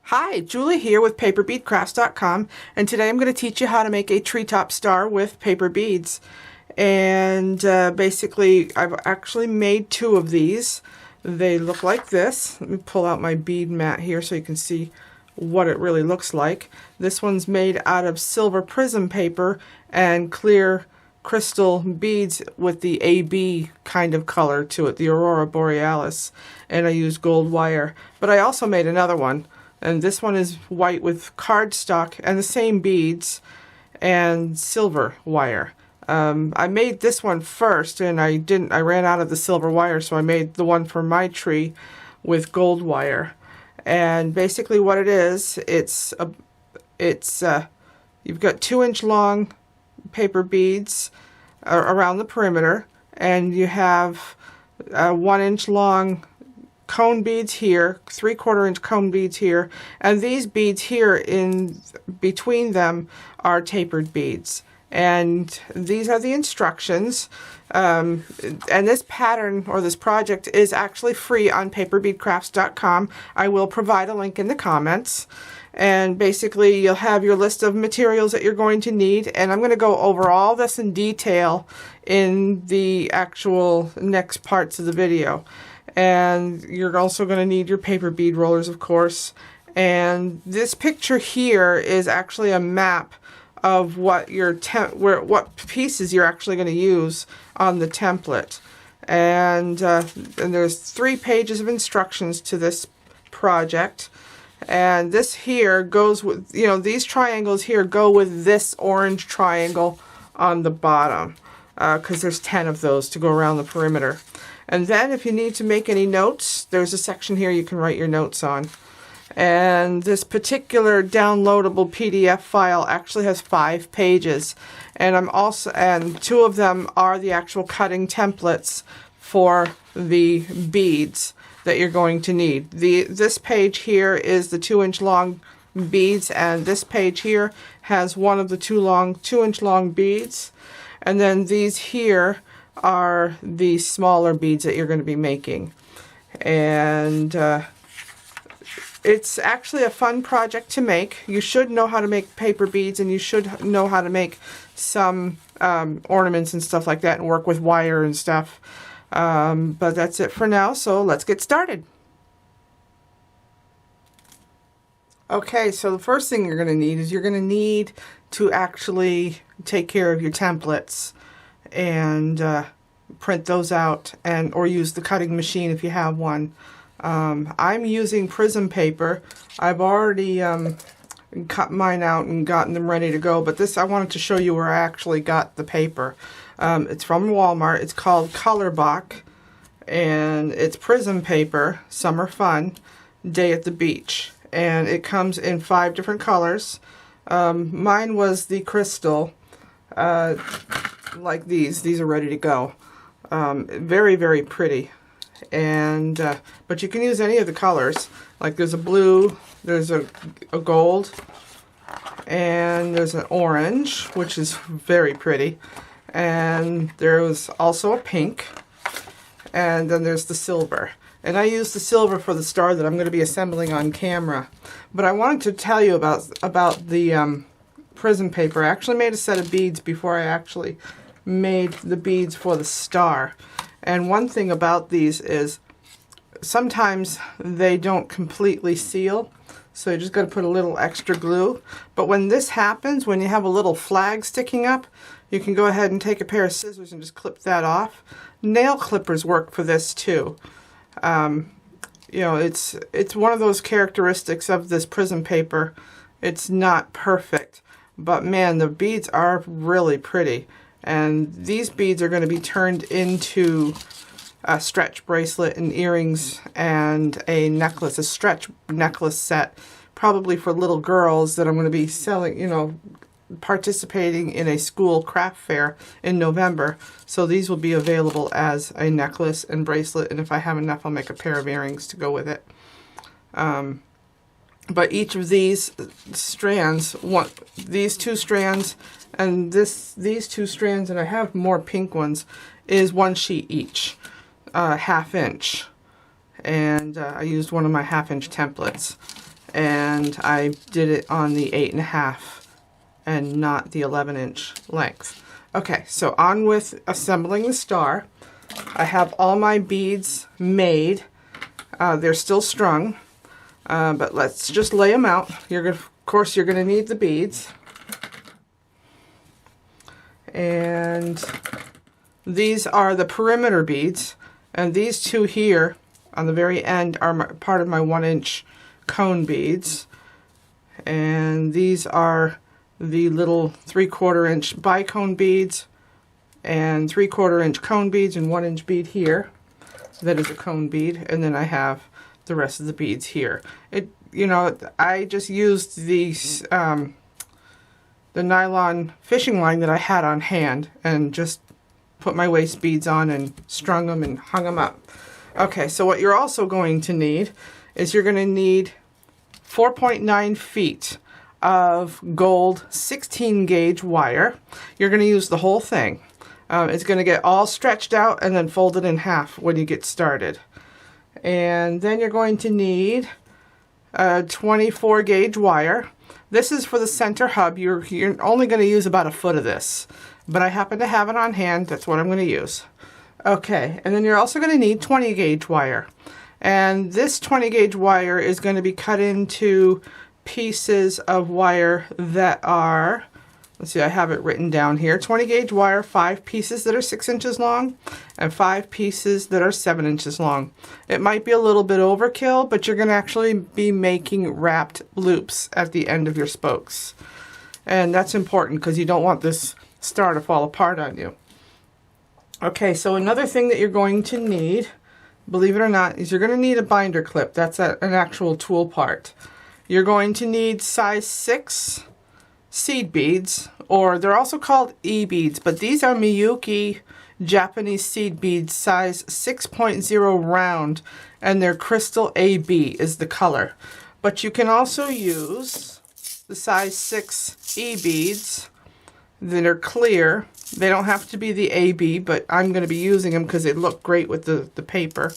Hi, Julie here with paperbeadcrafts.com, and today I'm going to teach you how to make a treetop star with paper beads. And basically I've actually made two of these. They look like this. Let me pull out my bead mat here so you can see what it really looks like. This one's made out of silver prism paper and clear crystal beads with the AB kind of color to it, the Aurora Borealis, and I used gold wire. But I also made another one, and this one is white with cardstock and the same beads and silver wire. I made this one first, and I ran out of the silver wire, so I made the one for my tree with gold wire. And basically what it is, you've got 2-inch long paper beads around the perimeter, and you have 1-inch long cone beads here, 3/4-inch cone beads here, and these beads here in between them are tapered beads. And these are the instructions. And this pattern or this project is actually free on paperbeadcrafts.com. I will provide a link in the comments. And basically you'll have your list of materials that you're going to need, and I'm going to go over all this in detail in the actual next parts of the video. And you're also going to need your paper bead rollers, of course. And this picture here is actually a map of what what pieces you're actually going to use on the template. And there's 3 pages of instructions to this project. And this here goes with, these triangles here go with this orange triangle on the bottom, because there's 10 of those to go around the perimeter. And then if you need to make any notes, there's a section here you can write your notes on. And this particular downloadable PDF file actually has 5 pages, and 2 of them are the actual cutting templates for the beads that you're going to need. This page here is the 2-inch long beads, and this page here has one of the 2-inch long beads, and then these here are the smaller beads that you're going to be making. And it's actually a fun project to make. You should know how to make paper beads, and you should know how to make some ornaments and stuff like that and work with wire and stuff. But that's it for now, so let's get started. Okay, so the first thing you're going to need is you're going to need to actually take care of your templates and print those out, or use the cutting machine if you have one. I'm using prism paper. I've already cut mine out and gotten them ready to go, but I wanted to show you where I actually got the paper. It's from Walmart. It's called Colorbach, and it's prism paper, Summer Fun, Day at the Beach. And it comes in 5 different colors. Mine was the crystal, like these. These are ready to go. Very, very pretty. And but you can use any of the colors. Like there's a blue, there's a gold, and there's an orange, which is very pretty. And there's also a pink, and then there's the silver. And I used the silver for the star that I'm going to be assembling on camera. But I wanted to tell you about the prism paper. I actually made a set of beads before I actually made the beads for the star. And one thing about these is sometimes they don't completely seal, so you just got to put a little extra glue. But when this happens, when you have a little flag sticking up, you can go ahead and take a pair of scissors and just clip that off. Nail clippers work for this too. It's one of those characteristics of this prism paper. It's not perfect, but man, the beads are really pretty. And these beads are going to be turned into a stretch bracelet and earrings and a necklace, a stretch necklace set, probably for little girls that I'm going to be selling, participating in a school craft fair in November. So these will be available as a necklace and bracelet, and if I have enough, I'll make a pair of earrings to go with it. But each of these strands, these 2 strands and these 2 strands, and I have more pink ones, is 1 sheet each, 1/2 inch. And I used one of my 1/2 inch templates. and I did it on the 8.5 and not the 11-inch length. Okay, so on with assembling the star. I have all my beads made. They're still strung, but let's just lay them out. Of course, you're going to need the beads. And these are the perimeter beads, and these two here on the very end are part of my 1-inch cone beads, and these are the little 3/4 inch bicone beads and 3/4 inch cone beads and 1-inch bead here. That is a cone bead, and then I have the rest of the beads here. I just used these the nylon fishing line that I had on hand and just put my waist beads on and strung them and hung them up. Okay, so what you're also going to need is you're going to need 4.9 feet of gold 16 gauge wire. You're going to use the whole thing. It's going to get all stretched out and then folded in half when you get started. And then you're going to need a 24 gauge wire. This is for the center hub. You're only going to use about a foot of this, but I happen to have it on hand. That's what I'm going to use. Okay, and then you're also going to need 20 gauge wire. And this 20 gauge wire is going to be cut into pieces of wire that are, let's see, I have it written down here. 20 gauge wire, 5 pieces that are 6 inches long and 5 pieces that are 7 inches long. It might be a little bit overkill, but you're going to actually be making wrapped loops at the end of your spokes. And that's important because you don't want this star to fall apart on you. Okay, so another thing that you're going to need, believe it or not, is you're going to need a binder clip. That's an actual tool part. You're going to need size 6 seed beads, or they're also called E-beads, but these are Miyuki Japanese seed beads, size 6.0 round, and they're crystal AB is the color. But you can also use the size 6 E-beads that are clear. They don't have to be the AB, but I'm going to be using them because they look great with the paper.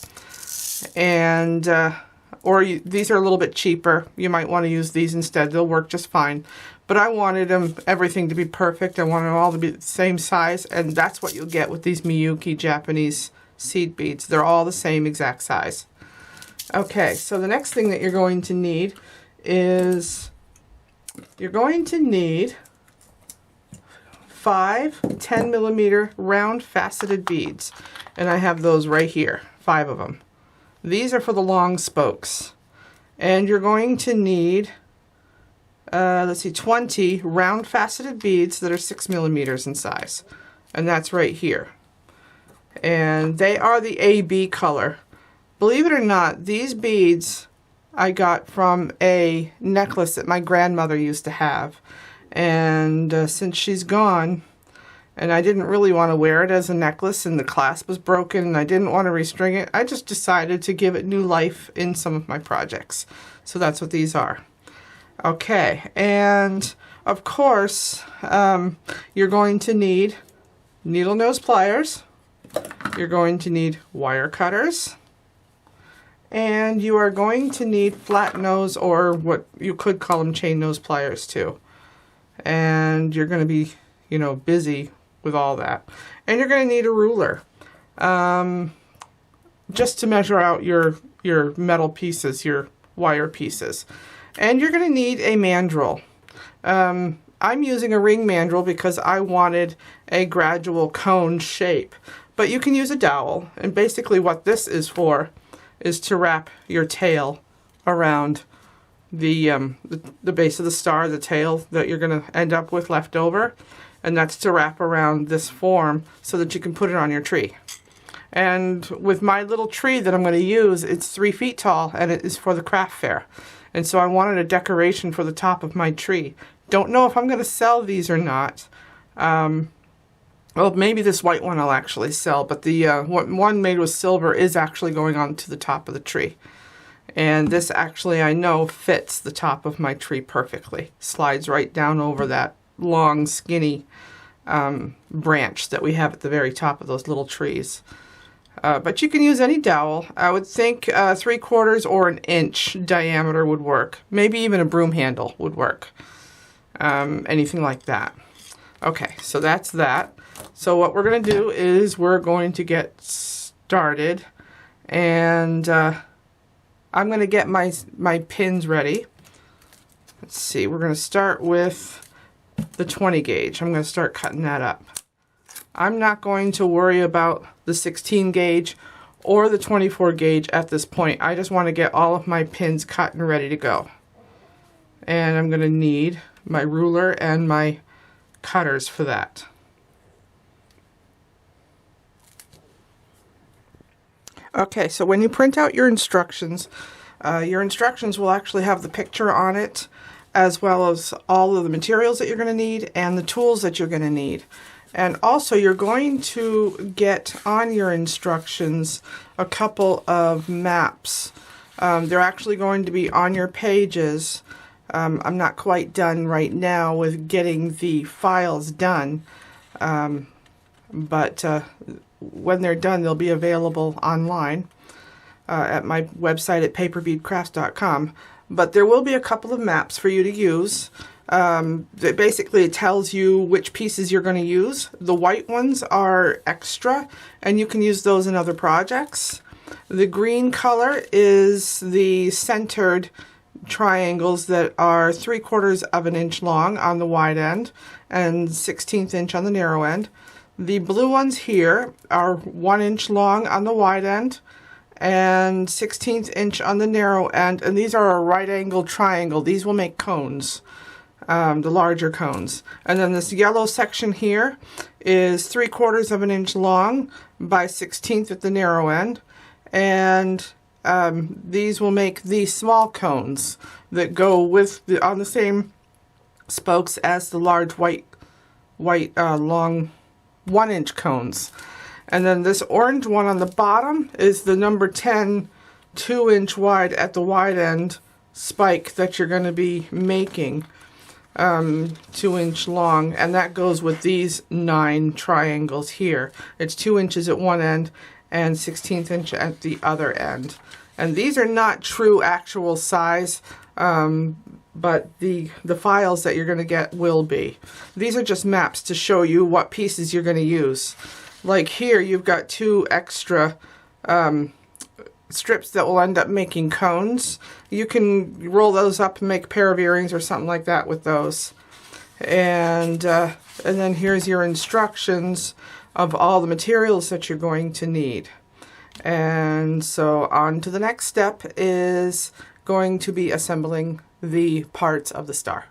And these are a little bit cheaper. You might want to use these instead. They'll work just fine. But I wanted everything to be perfect. I wanted them all to be the same size, and that's what you'll get with these Miyuki Japanese seed beads. They're all the same exact size. Okay, so the next thing that you're going to need is you're going to need 5 10mm round faceted beads, and I have those right here, 5 of them. These are for the long spokes, and you're going to need 20 round faceted beads that are 6mm in size, and that's right here. And they are the AB color. Believe it or not, these beads I got from a necklace that my grandmother used to have. And since she's gone, and I didn't really want to wear it as a necklace, and the clasp was broken, and I didn't want to restring it, I just decided to give it new life in some of my projects. So that's what these are. Okay, and of course, you're going to need needle nose pliers, you're going to need wire cutters, and you are going to need flat nose, or what you could call them chain nose pliers too. And you're going to be, busy with all that. And you're going to need a ruler, just to measure out your metal pieces, your wire pieces. And you're going to need a mandrel. I'm using a ring mandrel because I wanted a gradual cone shape. But you can use a dowel. And basically what this is for is to wrap your tail around the base of the star, the tail that you're going to end up with left over, and that's to wrap around this form so that you can put it on your tree. And with my little tree that I'm going to use, it's 3 feet tall, and it is for the craft fair. And so I wanted a decoration for the top of my tree. Don't know if I'm going to sell these or not. Well, maybe this white one I'll actually sell, but the one made with silver is actually going on to the top of the tree. And this actually, I know, fits the top of my tree perfectly. Slides right down over that long, skinny branch that we have at the very top of those little trees. But you can use any dowel. I would think 3/4 or an inch diameter would work. Maybe even a broom handle would work. Anything like that. Okay, so that's that. So what we're going to do is we're going to get started, and I'm going to get my pins ready. Let's see, we're going to start with the 20 gauge. I'm going to start cutting that up. I'm not going to worry about the 16 gauge or the 24 gauge at this point. I just want to get all of my pins cut and ready to go. And I'm going to need my ruler and my cutters for that. Okay, so when you print out your instructions will actually have the picture on it, as well as all of the materials that you're going to need and the tools that you're going to need. And also you're going to get on your instructions a couple of maps. They're actually going to be on your pages. I'm not quite done right now with getting the files done, but when they're done they'll be available online at my website at paperbeadcrafts.com. But there will be a couple of maps for you to use. Basically it tells you which pieces you're going to use. The white ones are extra and you can use those in other projects. The green color is the centered triangles that are 3/4 of an inch long on the wide end and 1/16 inch on the narrow end. The blue ones here are 1 inch long on the wide end and 1/16 inch on the narrow end, and these are a right angle triangle. These will make cones, the larger cones. And then this yellow section here is 3/4 of an inch long by 1/16 at the narrow end, and these will make the small cones that go with on the same spokes as the large white long 1 inch cones. And then this orange one on the bottom is the number 10 2-inch wide at the wide end spike that you're going to be making, 2-inch long, and that goes with these 9 triangles here. It's 2 inches at one end and 1/16 inch at the other end. And these are not true actual size, but the files that you're going to get will be. These are just maps to show you what pieces you're going to use. Like here you've got 2 extra strips that will end up making cones. You can roll those up and make a pair of earrings or something like that with those. And then here's your instructions of all the materials that you're going to need. And so on to the next step is going to be assembling the parts of the star.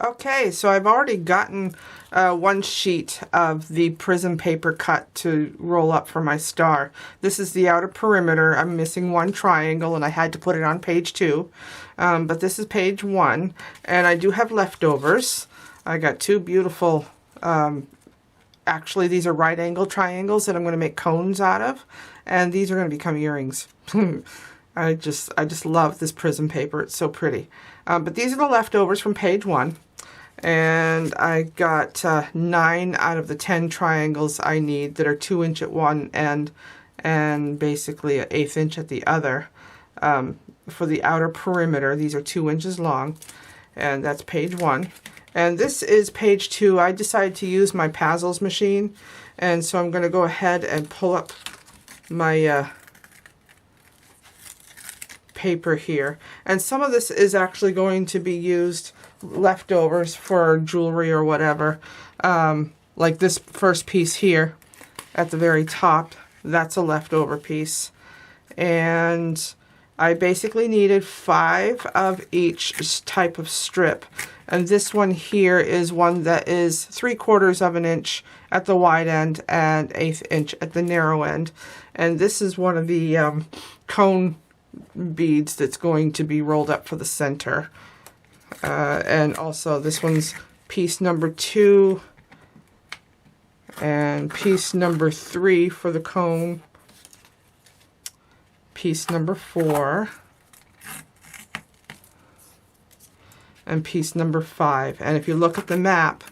Okay, so I've already gotten one sheet of the prism paper cut to roll up for my star. This is the outer perimeter. I'm missing one triangle and I had to put it on page 2. But this is page 1, and I do have leftovers. I got 2 beautiful, actually these are right angle triangles that I'm going to make cones out of, and these are going to become earrings. I just love this prism paper. It's so pretty. But these are the leftovers from page 1. And I got 9 out of the 10 triangles I need that are 2 inch at one end and basically an 1/8 inch at the other. For the outer perimeter, these are 2 inches long, and that's page 1. And this is page 2. I decided to use my Pazzles machine, and so I'm going to go ahead and pull up my paper here. And some of this is actually going to be used leftovers for jewelry or whatever, like this first piece here at the very top. That's a leftover piece, and I basically needed 5 of each type of strip, and this one here is one that is 3/4 of an inch at the wide end and 1/8 inch at the narrow end, and this is one of the cone beads that's going to be rolled up for the center. And also this one's piece number 2 and piece number 3 for the cone, piece number 4 and piece number 5. And if you look at the map,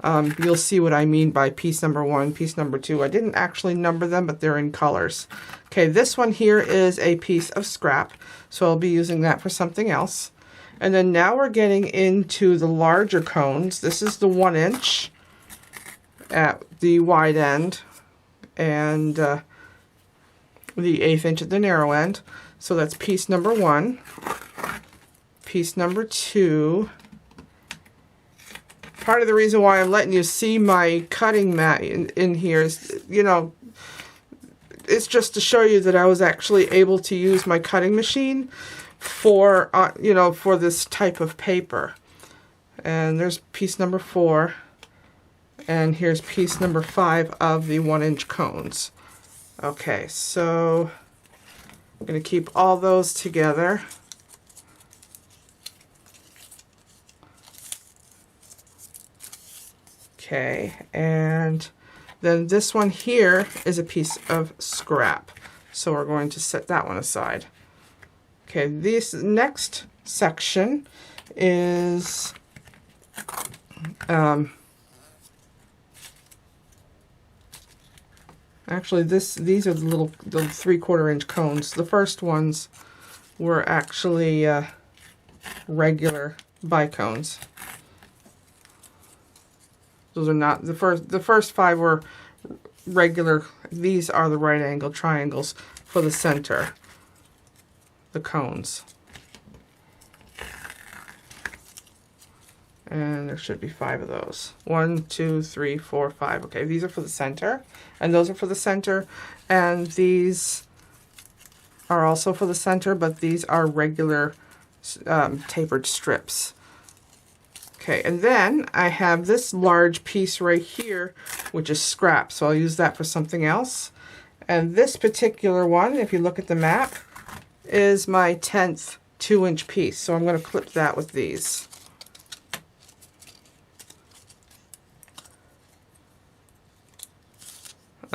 you'll see what I mean by piece number 1, piece number 2. I didn't actually number them, but they're in colors. Okay, this one here is a piece of scrap, so I'll be using that for something else. And then now we're getting into the larger cones. This is the 1 inch at the wide end, and the 1/8 inch at the narrow end. So that's piece number 1. Piece number 2. Part of the reason why I'm letting you see my cutting mat in here is, you know, it's just to show you that I was actually able to use my cutting machine for, you know, for this type of paper. And there's piece number 4. And here's piece number 5 of the 1 inch cones. Okay, so I'm going to keep all those together. Okay, and then this one here is a piece of scrap. So we're going to set that one aside. Okay, this next section is actually these are the 3/4 inch cones. The first ones were actually regular bicones. Those are not the first 5 were regular. These are the right angle triangles for the center, the cones. And there should be 5 of those. 1, 2, 3, 4, 5. Okay, these are for the center, and those are for the center, and these are also for the center, but these are regular tapered strips. Okay, and then I have this large piece right here, which is scrap, so I'll use that for something else. And this particular one, if you look at the map, is my 10th 2 inch piece, so I'm going to clip that with these.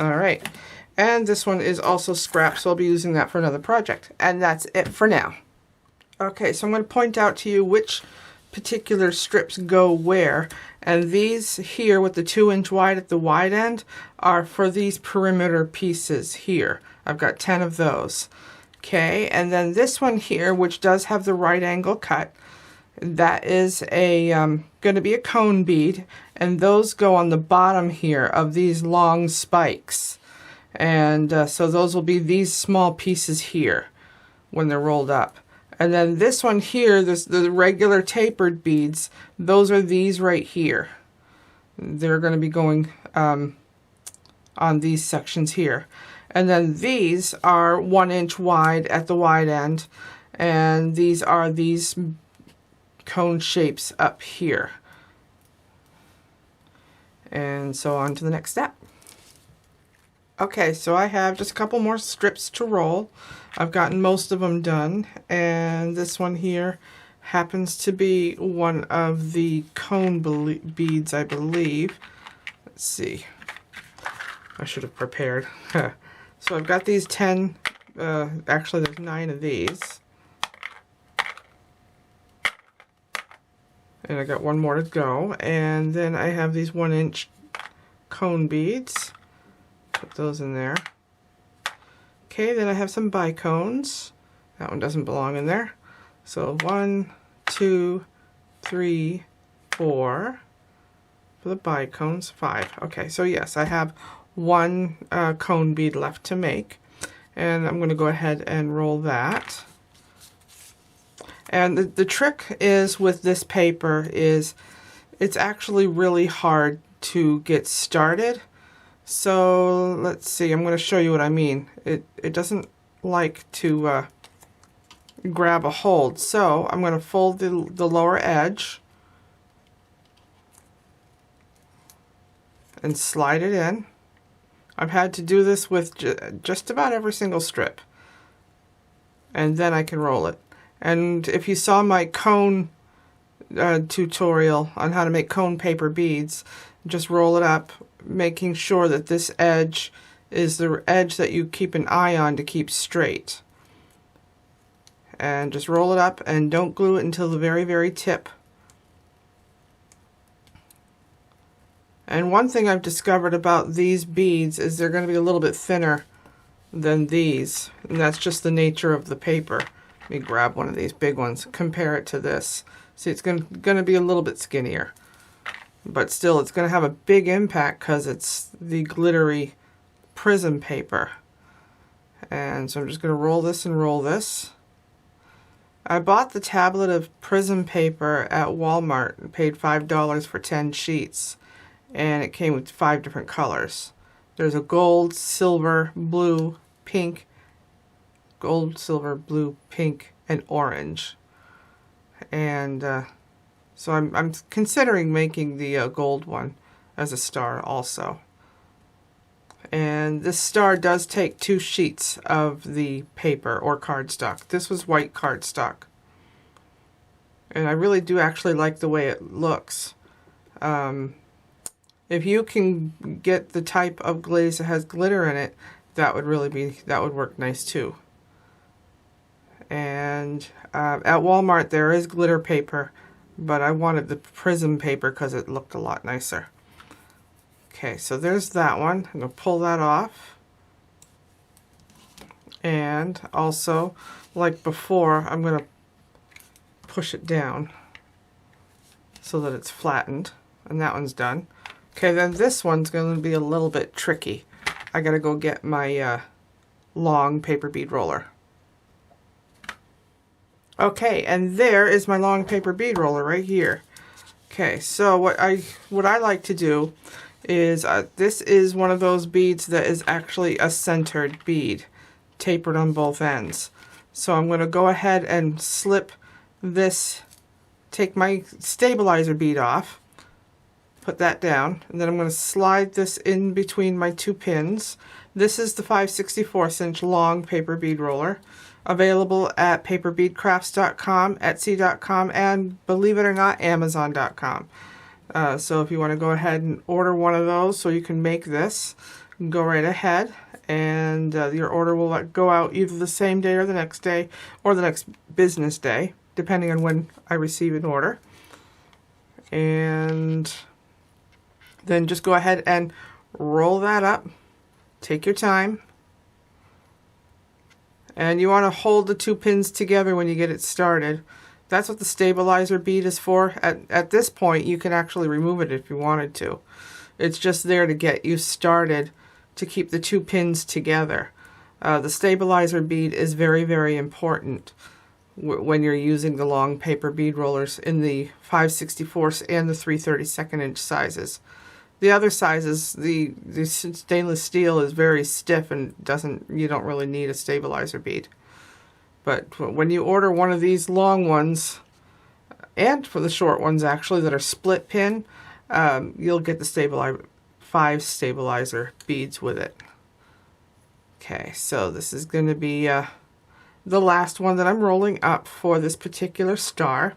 Alright, and this one is also scrap, so I'll be using that for another project. And that's it for now. Okay, so I'm going to point out to you which particular strips go where, and these here with the 2 inch wide at the wide end are for these perimeter pieces here. I've got 10 of those. Okay, and then this one here, which does have the right angle cut, that is a going to be a cone bead, and those go on the bottom here of these long spikes, and so those will be these small pieces here when they're rolled up. And then this one here, the regular tapered beads, those are these right here. They're going to be going on these sections here. And then these are 1 inch wide at the wide end, and these are these cone shapes up here. And so on to the next step. Okay, so I have just a couple more strips to roll. I've gotten most of them done, and this one here happens to be one of the cone beads, I believe. Let's see. I should have prepared. So I've got these 10, actually there's 9 of these. And I got one more to go. And then I have these 1 inch cone beads. Put those in there. Okay, then I have some bicones. That one doesn't belong in there. So 1, 2, 3, 4 for the bicones, 5. Okay, so yes, I have 1 cone bead left to make, and I'm going to go ahead and roll that. And the trick is with this paper is it's actually really hard to get started. So let's see, I'm going to show you what I mean. It doesn't like to grab a hold. So I'm going to fold the lower edge and slide it in. I've had to do this with just about every single strip. And then I can roll it. And if you saw my cone tutorial on how to make cone paper beads, just roll it up, making sure that this edge is the edge that you keep an eye on to keep straight. And just roll it up and don't glue it until the very, very tip. And one thing I've discovered about these beads is they're going to be a little bit thinner than these, and that's just the nature of the paper. Let me grab one of these big ones, compare it to this. See, it's going to be a little bit skinnier, but still it's going to have a big impact because it's the glittery prism paper. And so I'm just going to roll this and roll this. I bought the tablet of prism paper at Walmart and paid $5 for 10 sheets, and it came with 5 different colors. There's a gold, silver, blue, pink, gold, silver, blue, pink, and orange. And so I'm considering making the gold one as a star also. And this star does take 2 sheets of the paper or cardstock. This was white cardstock. And I really do actually like the way it looks. If you can get the type of glaze that has glitter in it, that would work nice too. And at Walmart there is glitter paper, but I wanted the prism paper because it looked a lot nicer. Okay, so there's that one. I'm going to pull that off. And also, like before, I'm going to push it down so that it's flattened. And that one's done. Okay, then this one's going to be a little bit tricky. I got to go get my long paper bead roller. Okay, and there is my long paper bead roller right here. Okay, so what I like to do is this is one of those beads that is actually a centered bead, tapered on both ends. So I'm going to go ahead and slip this, take my stabilizer bead off, put that down, and then I'm going to slide this in between my 2 pins. This is the 5/64 inch long paper bead roller, available at paperbeadcrafts.com, etsy.com, and believe it or not, amazon.com. So if you want to go ahead and order one of those so you can make this, go right ahead, and your order will go out either the same day or the next day or the next business day, depending on when I receive an order. And then just go ahead and roll that up. Take your time. And you want to hold the 2 pins together when you get it started. That's what the stabilizer bead is for. At this point, you can actually remove it if you wanted to. It's just there to get you started, to keep the 2 pins together. The stabilizer bead is very, very important when you're using the long paper bead rollers in the 5/64 and the 3/32 inch sizes. The other sizes, the stainless steel is very stiff and you don't really need a stabilizer bead. But when you order one of these long ones, and for the short ones actually that are split pin, you'll get the 5 stabilizer beads with it. Okay, so this is going to be the last one that I'm rolling up for this particular star.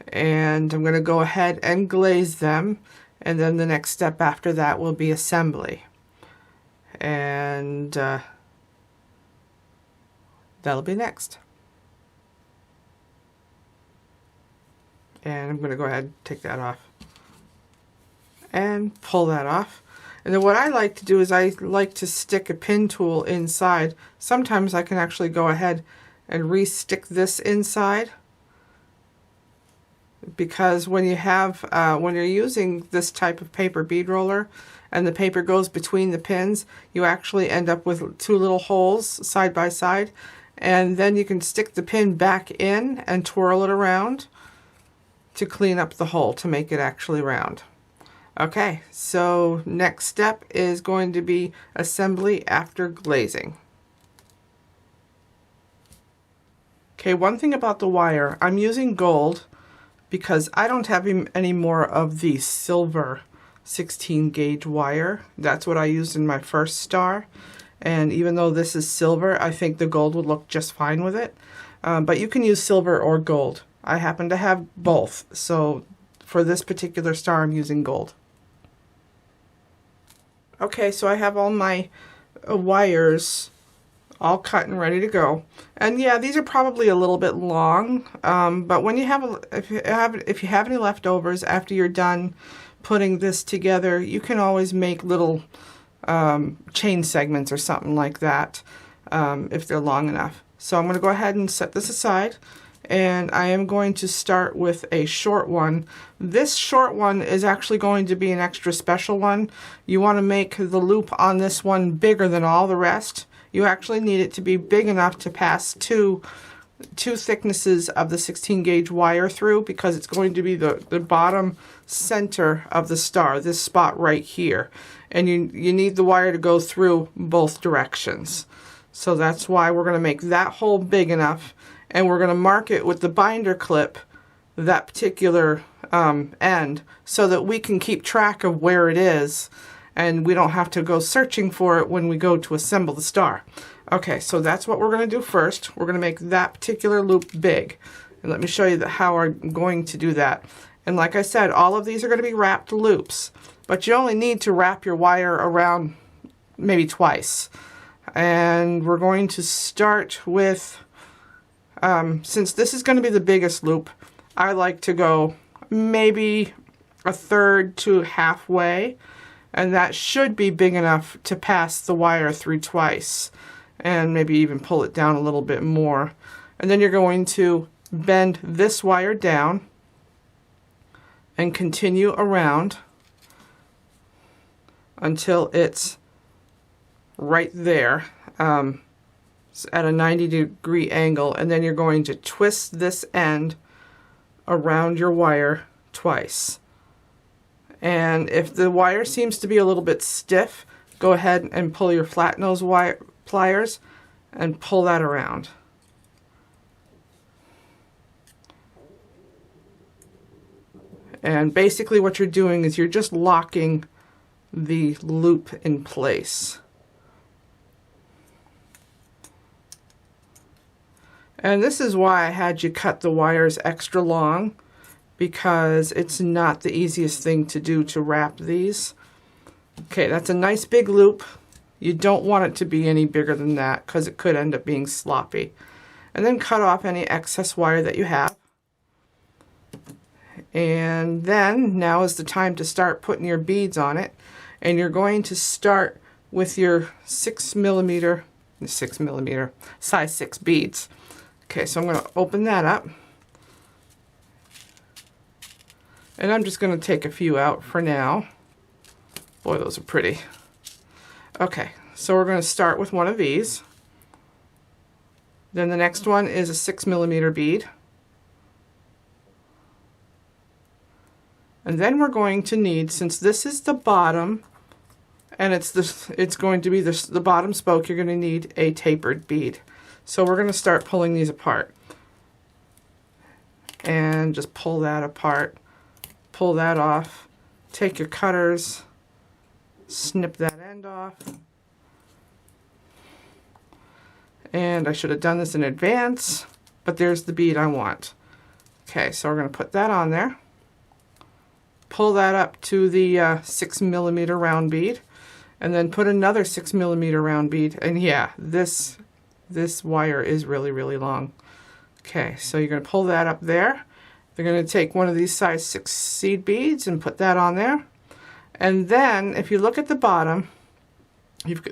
And I'm going to go ahead and glaze them. And then the next step after that will be assembly. And that'll be next. And I'm going to go ahead and take that off. And pull that off. And then what I like to do is I like to stick a pin tool inside. Sometimes I can actually go ahead and re-stick this inside. Because when you have when you're using this type of paper bead roller and the paper goes between the pins, you actually end up with 2 little holes side by side, and then you can stick the pin back in and twirl it around to clean up the hole to make it actually round. Okay, so next step is going to be assembly after glazing. Okay, one thing about the wire, I'm using gold because I don't have any more of the silver 16 gauge wire. That's what I used in my first star. And even though this is silver, I think the gold would look just fine with it. But you can use silver or gold. I happen to have both. So for this particular star, I'm using gold. Okay, so I have all my wires all cut and ready to go. And yeah, these are probably a little bit long, but when you have if you have any leftovers after you're done putting this together, you can always make little chain segments or something like that if they're long enough. So I'm going to go ahead and set this aside, and I am going to start with a short one. This short one is actually going to be an extra special one. You want to make the loop on this one bigger than all the rest. You actually need it to be big enough to pass two thicknesses of the 16 gauge wire through, because it's going to be the bottom center of the star, this spot right here. And you need the wire to go through both directions. So that's why we're going to make that hole big enough, and we're going to mark it with the binder clip, that particular end, so that we can keep track of where it is, and we don't have to go searching for it when we go to assemble the star. Okay, so that's what we're going to do first. We're going to make that particular loop big. And let me show you how we're going to do that. And like I said, all of these are going to be wrapped loops, but you only need to wrap your wire around maybe twice. And we're going to start with, since this is going to be the biggest loop, I like to go maybe a third to halfway, and that should be big enough to pass the wire through twice, and maybe even pull it down a little bit more. And then you're going to bend this wire down and continue around until it's right there at a 90-degree angle, and then you're going to twist this end around your wire twice. And if the wire seems to be a little bit stiff, go ahead and pull your flat nose wire pliers and pull that around. And basically what you're doing is you're just locking the loop in place. And this is why I had you cut the wires extra long, because it's not the easiest thing to do to wrap these. Okay, that's a nice big loop. You don't want it to be any bigger than that, because it could end up being sloppy. And then cut off any excess wire that you have. And then now is the time to start putting your beads on it. And you're going to start with your 6 millimeter size 6 beads. Okay, so I'm going to open that up. And I'm just going to take a few out for now. Boy, those are pretty. Okay, so we're going to start with one of these. Then the next one is a 6 millimeter bead. And then we're going to need, since this is the bottom, and it's going to be the bottom spoke, you're going to need a tapered bead. So we're going to start pulling these apart. And just pull that apart. Pull that off. Take your cutters. Snip that end off. And I should have done this in advance, but there's the bead I want. Okay, so we're going to put that on there. Pull that up to the 6 millimeter round bead, and then put another 6 millimeter round bead. And yeah, this wire is really, really long. Okay, so you're going to pull that up there. You're going to take one of these size 6 seed beads and put that on there. And then if you look at the bottom,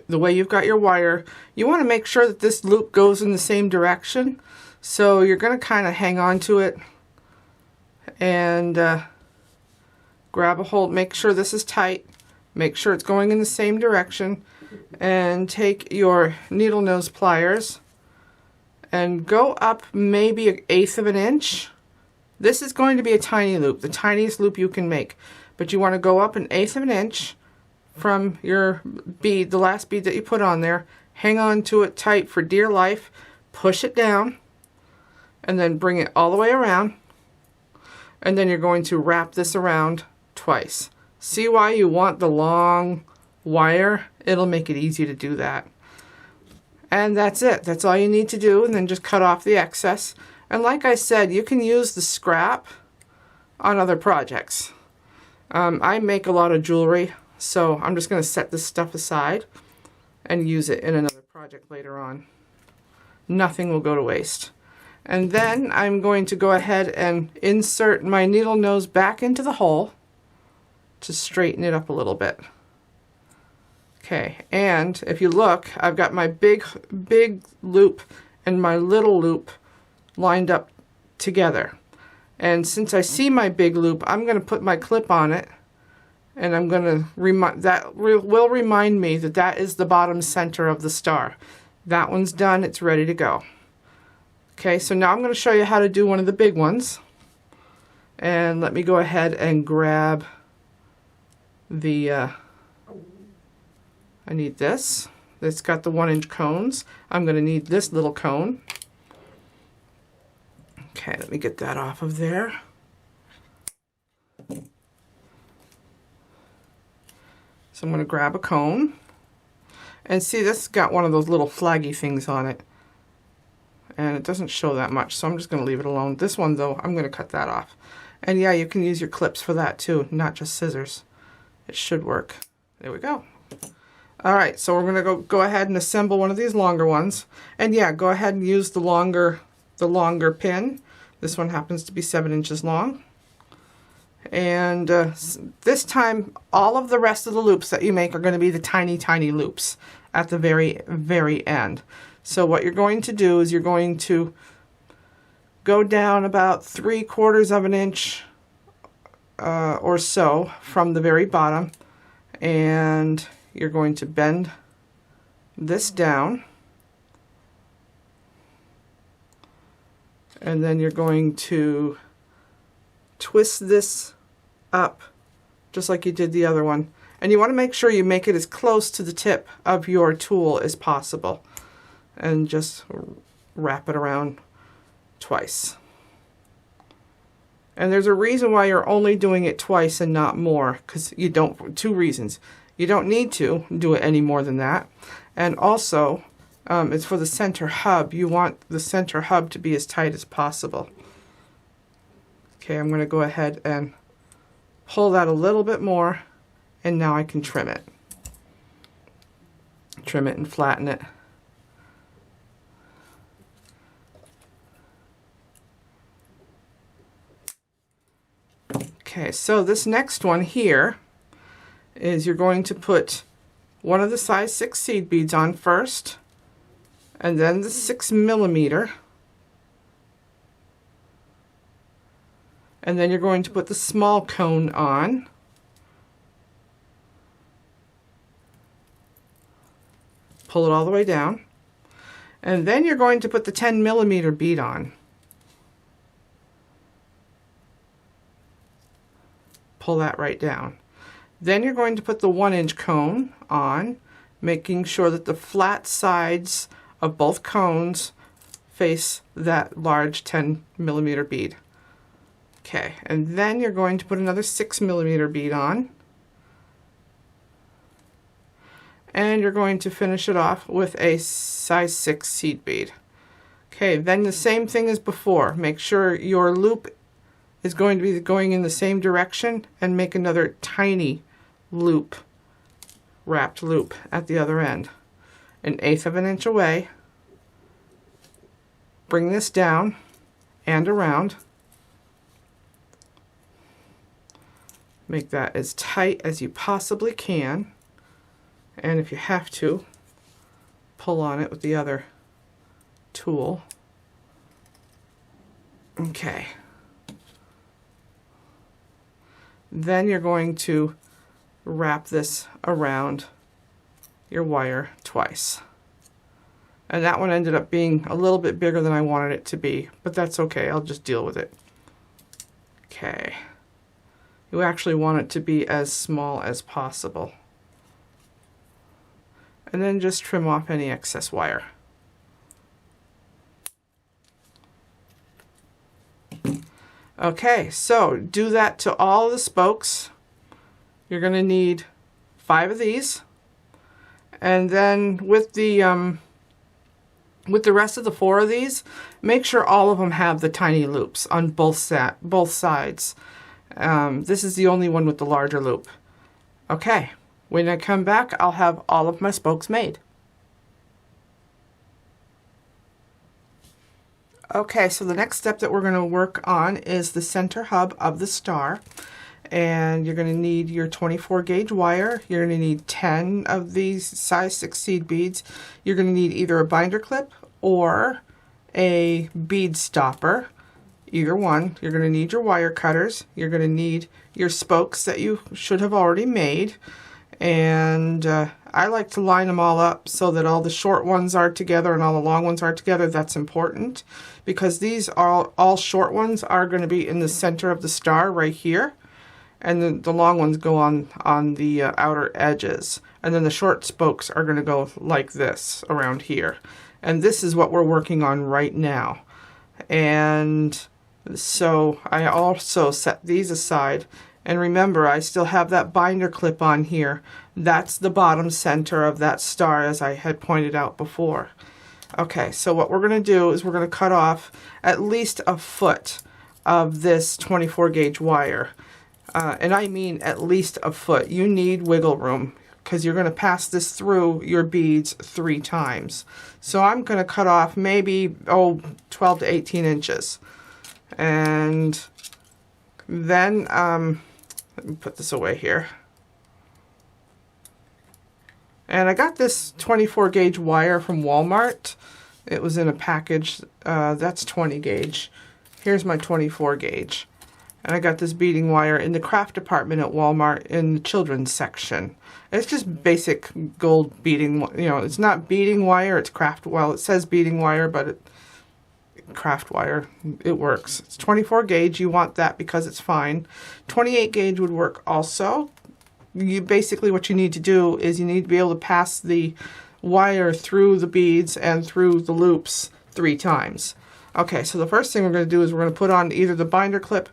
the way you've got your wire, you want to make sure that this loop goes in the same direction. So you're going to kind of hang on to it and grab a hold. Make sure this is tight. Make sure it's going in the same direction. And take your needle nose pliers and go up maybe 1/8 of an inch. This is going to be a tiny loop, the tiniest loop you can make. But you want to go up 1/8 of an inch from your bead, the last bead that you put on there. Hang on to it tight for dear life. Push it down and then bring it all the way around. And then you're going to wrap this around twice. See why you want the long wire? It'll make it easy to do that. And that's it. That's all you need to do, and then just cut off the excess. And like I said, you can use the scrap on other projects. I make a lot of jewelry, so I'm just going to set this stuff aside and use it in another project later on. Nothing will go to waste. And then I'm going to go ahead and insert my needle nose back into the hole. to straighten it up a little bit. Okay, and if you look, I've got my big loop and my little loop lined up together. And since I see my big loop, I'm going to put my clip on it, and I'm going to will remind me that that is the bottom center of the star. That one's done, it's ready to go. Okay, so now I'm going to show you how to do one of the big ones. And let me go ahead and grab the, I need this. It's got the 1-inch cones. I'm going to need this little cone. Okay, let me get that off of there. So I'm going to grab a cone. And see, this has got one of those little flaggy things on it. And it doesn't show that much, so I'm just going to leave it alone. This one, though, I'm going to cut that off. And yeah, you can use your clips for that too, not just scissors. It should work. There we go. Alright, so we're going to go ahead and assemble one of these longer ones. And yeah, go ahead and use the longer pin. This one happens to be 7 inches long. And this time, all of the rest of the loops that you make are going to be the tiny, tiny loops at the very, very end. So what you're going to do is you're going to go down about 3/4 of an inch or so from the very bottom, and you're going to bend this down, and then you're going to twist this up just like you did the other one, and you want to make sure you make it as close to the tip of your tool as possible, and just wrap it around twice. And there's a reason why you're only doing it twice and not more, because you don't, 2 reasons. You don't need to do it any more than that, and also it's for the center hub. You want the center hub to be as tight as possible. Okay, I'm going to go ahead and pull that a little bit more, and now I can trim it. Trim it and flatten it. Okay, so this next one here is you're going to put one of the size 6 seed beads on first, and then the 6mm, and then you're going to put the small cone on, pull it all the way down, and then you're going to put the 10mm bead on. Pull that right down. Then you're going to put the 1-inch cone on, making sure that the flat sides of both cones face that large 10mm bead. Okay, and then you're going to put another 6mm bead on, and you're going to finish it off with a size 6 seed bead. Okay, then the same thing as before. Make sure your loop is going to be going in the same direction, and make another tiny loop, wrapped loop at the other end, 1/8 of an inch away. Bring this down and around. Make that as tight as you possibly can, and if you have to, pull on it with the other tool. Okay. Then you're going to wrap this around your wire twice. And that one ended up being a little bit bigger than I wanted it to be, but that's okay, I'll just deal with it. Okay. You actually want it to be as small as possible. And then just trim off any excess wire. Okay, so do that to all the spokes. You're going to need 5 of these, and then with the rest of the 4 of these, make sure all of them have the tiny loops on both sides. This is the only one with the larger loop. Okay, when I come back, I'll have all of my spokes made. Okay, so the next step that we're going to work on is the center hub of the star. And you're going to need your 24 gauge wire. You're going to need 10 of these size 6 seed beads. You're going to need either a binder clip or a bead stopper, either one. You're going to need your wire cutters. You're going to need your spokes that you should have already made. And I like to line them all up so that all the short ones are together and all the long ones are together. That's important because these are all short ones are going to be in the center of the star right here. And the long ones go on the outer edges. And then the short spokes are going to go like this around here. And this is what we're working on right now. And so I also set these aside. And remember, I still have that binder clip on here. That's the bottom center of that star, as I had pointed out before. Okay, so what we're going to do is we're going to cut off at least a foot of this 24 gauge wire. And I mean at least a foot. You need wiggle room because you're going to pass this through your beads 3 times. So I'm going to cut off maybe 12 to 18 inches. And then let me put this away here. And I got this 24 gauge wire from Walmart. It was in a package. That's 20 gauge. Here's my 24 gauge. And I got this beading wire in the craft department at Walmart in the children's section. It's just basic gold beading, it's not beading wire, it's craft, well, it says beading wire, but craft wire, it works. It's 24 gauge, you want that because it's fine. 28 gauge would work also. Basically what you need to do is you need to be able to pass the wire through the beads and through the loops 3 times. Okay, so the first thing we're going to do is we're going to put on either the binder clip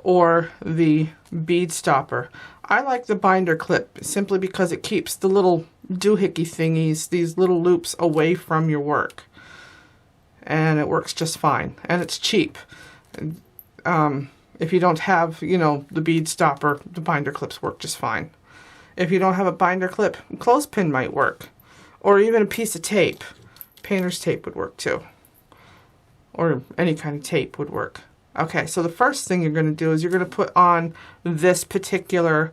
or the bead stopper. I like the binder clip simply because it keeps the little doohickey thingies, these little loops, away from your work. And it works just fine. And it's cheap. If you don't have, the bead stopper, the binder clips work just fine. If you don't have a binder clip, a clothespin might work. Or even a piece of tape. Painter's tape would work too. Or any kind of tape would work. Okay, so the first thing you're going to do is you're going to put on this particular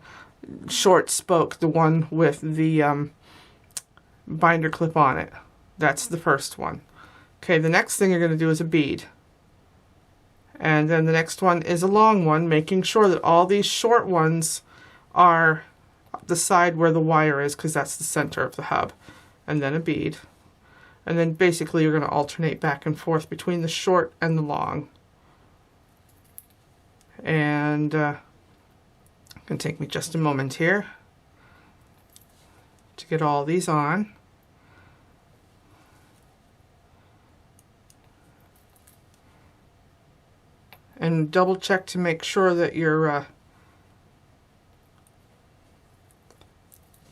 short spoke, the one with the binder clip on it. That's the first one. Okay, the next thing you're going to do is a bead. And then the next one is a long one, making sure that all these short ones are the side where the wire is, because that's the center of the hub. And then a bead. And then basically you're going to alternate back and forth between the short and the long. And it's going to take me just a moment here to get all these on. And double check to make sure that your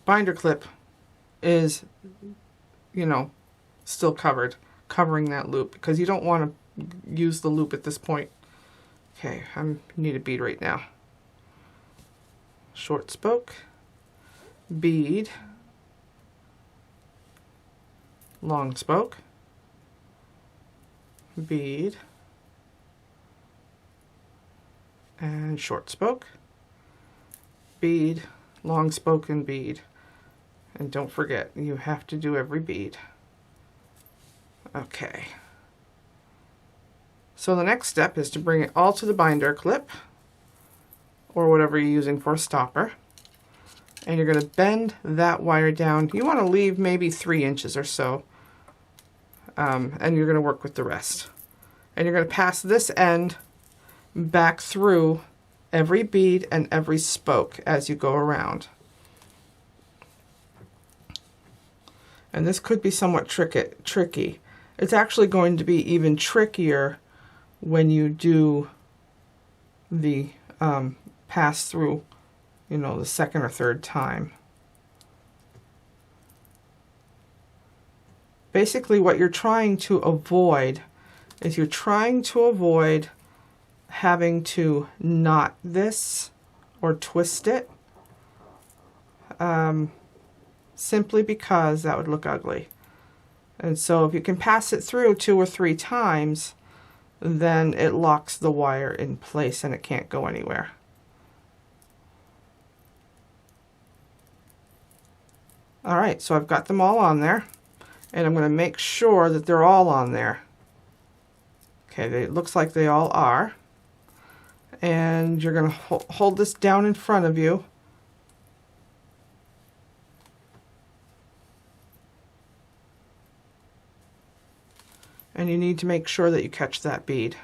binder clip is, still covering that loop, because you don't want to use the loop at this point. Okay, I need a bead right now. Short spoke, bead, long spoke, bead, and short spoke, bead, long spoke, and bead. And don't forget, you have to do every bead. Okay. So the next step is to bring it all to the binder clip, or whatever you're using for a stopper. And you're going to bend that wire down. You want to leave maybe 3 inches or so. And you're going to work with the rest. And you're going to pass this end back through every bead and every spoke as you go around. And this could be somewhat tricky. It's actually going to be even trickier when you do the pass through, the second or third time. Basically what you're trying to avoid is having to knot this or twist it, simply because that would look ugly. And so if you can pass it through 2 or 3 times, then it locks the wire in place and it can't go anywhere. All right, so I've got them all on there, and I'm going to make sure that they're all on there. Okay, it looks like they all are. And you're going to hold this down in front of you. And you need to make sure that you catch that bead.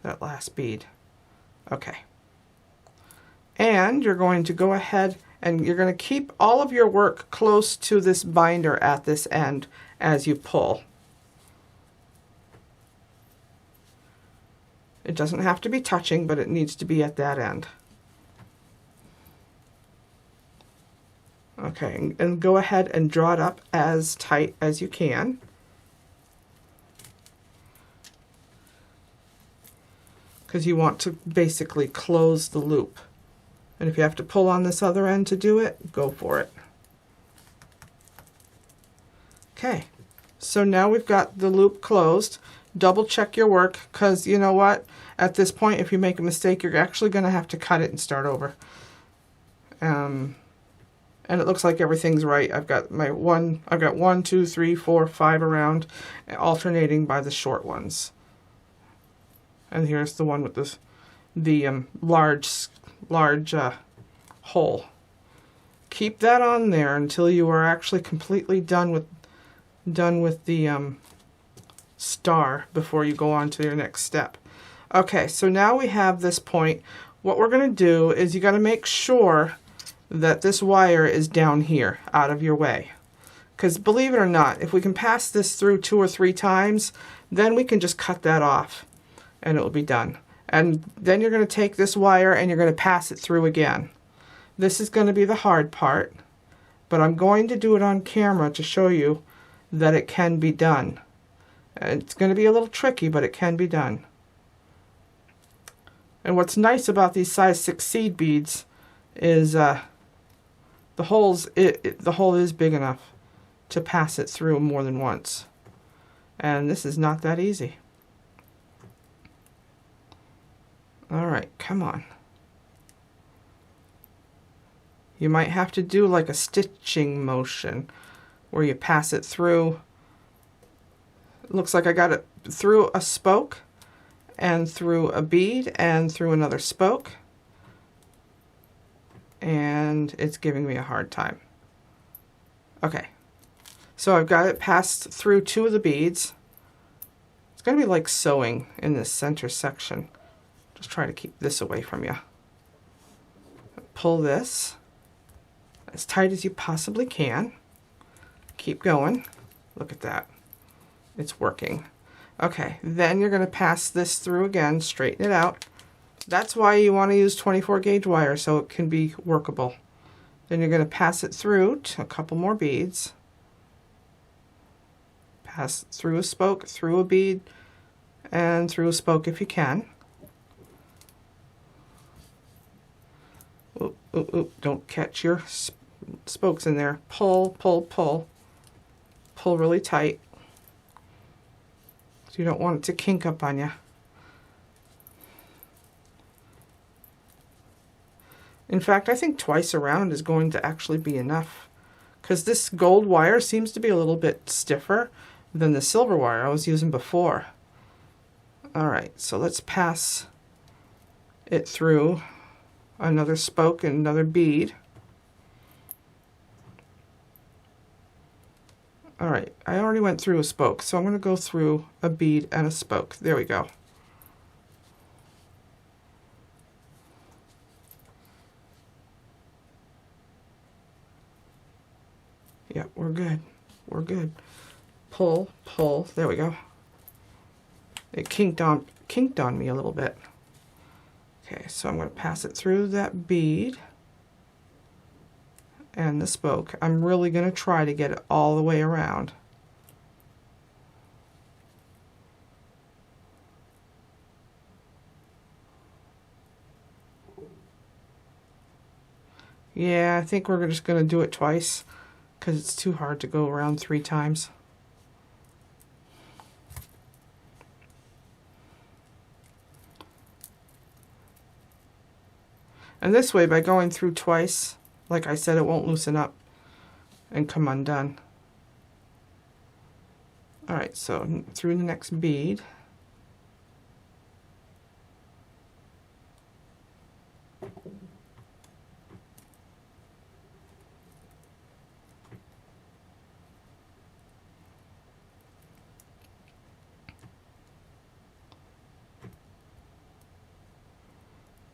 That last bead. Okay. And you're going to go ahead and you're going to keep all of your work close to this binder at this end as you pull. It doesn't have to be touching, but it needs to be at that end. Okay, and go ahead and draw it up as tight as you can. Because you want to basically close the loop. And if you have to pull on this other end to do it, go for it. Okay, so now we've got the loop closed. Double check your work, because you know what? At this point, if you make a mistake, you're actually going to have to cut it and start over. And it looks like everything's right. I've got I've got 1, 2, 3, 4, 5 around, alternating by the short ones. And here's the one with the large hole. Keep that on there until you are actually completely done with the star before you go on to your next step. Okay, so now we have this point. What we're going to do is you got to make sure that this wire is down here, out of your way. Because believe it or not, if we can pass this through 2 or 3 times, then we can just cut that off and it will be done. And then you're going to take this wire and you're going to pass it through again. This is going to be the hard part, but I'm going to do it on camera to show you that it can be done. It's going to be a little tricky, but it can be done. And what's nice about these size 6 seed beads is the hole is big enough to pass it through more than once. And this is not that easy. All right, come on. You might have to do like a stitching motion where you pass it through. It looks like I got it through a spoke and through a bead and through another spoke. And it's giving me a hard time. Okay, so I've got it passed through 2 of the beads. It's going to be like sewing in this center section. Just try to keep this away from you. Pull this as tight as you possibly can. Keep going. Look at that. It's working. Okay, then you're going to pass this through again, straighten it out. That's why you want to use 24 gauge wire, so it can be workable. Then you're going to pass it through to a couple more beads. Pass through a spoke, through a bead, and through a spoke if you can. Oop, oop, oop. Don't catch your spokes in there. Pull, pull, pull. Pull really tight. So you don't want it to kink up on you. In fact, I think twice around is going to actually be enough, because this gold wire seems to be a little bit stiffer than the silver wire I was using before. Alright, so let's pass it through another spoke and another bead. Alright, I already went through a spoke, so I'm going to go through a bead and a spoke. There we go. Yep, we're good. We're good. Pull, pull. There we go. It kinked on me a little bit. Okay, so I'm going to pass it through that bead and the spoke. I'm really going to try to get it all the way around. Yeah, I think we're just going to do it twice, because it's too hard to go around 3 times. And this way, by going through twice, like I said, it won't loosen up and come undone. All right, so through the next bead.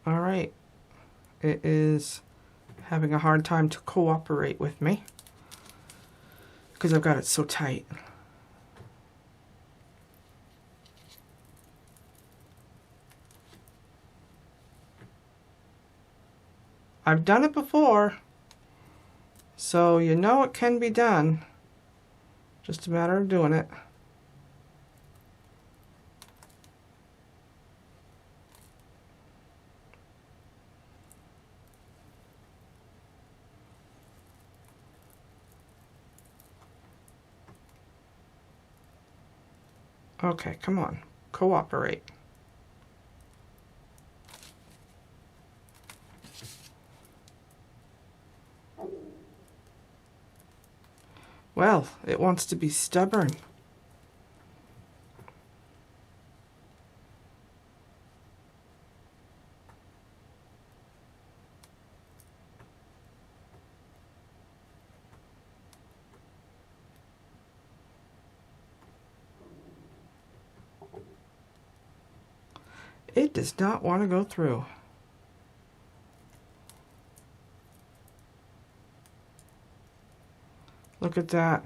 All right, it is having a hard time to cooperate with me because I've got it so tight. I've done it before, so you know it can be done. Just a matter of doing it. Okay, come on, cooperate. Well, it wants to be stubborn. It does not want to go through. Look at that.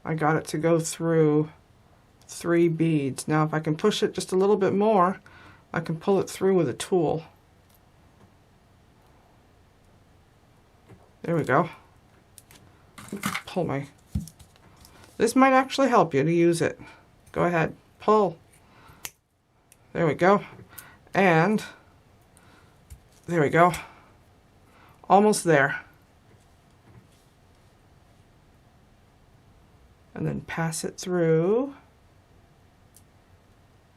I got it to go through 3 beads. Now if I can push it just a little bit more, I can pull it through with a tool. There we go. Pull my... This might actually help you to use it. Go ahead, pull. There we go. And there we go. Almost there. And then pass it through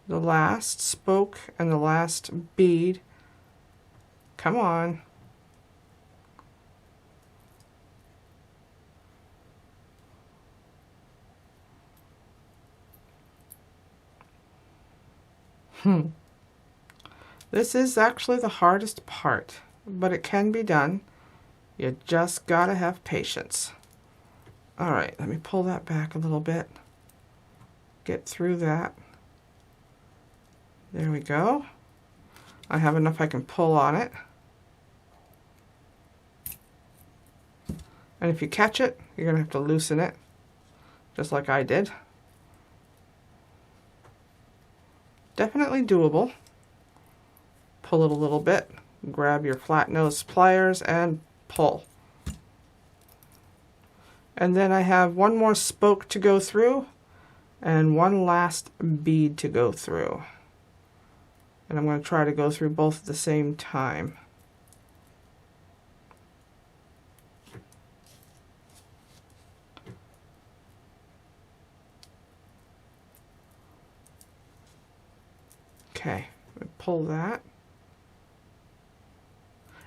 the last spoke and the last bead. Come on. This is actually the hardest part, but it can be done. You just gotta have patience. All right, let me pull that back a little bit. Get through that. There we go. I have enough I can pull on it. And if you catch it, you're gonna have to loosen it, just like I did. Definitely doable. Pull it a little bit, grab your flat nose pliers and pull. And then I have one more spoke to go through and one last bead to go through. And I'm going to try to go through both at the same time. Okay, pull that.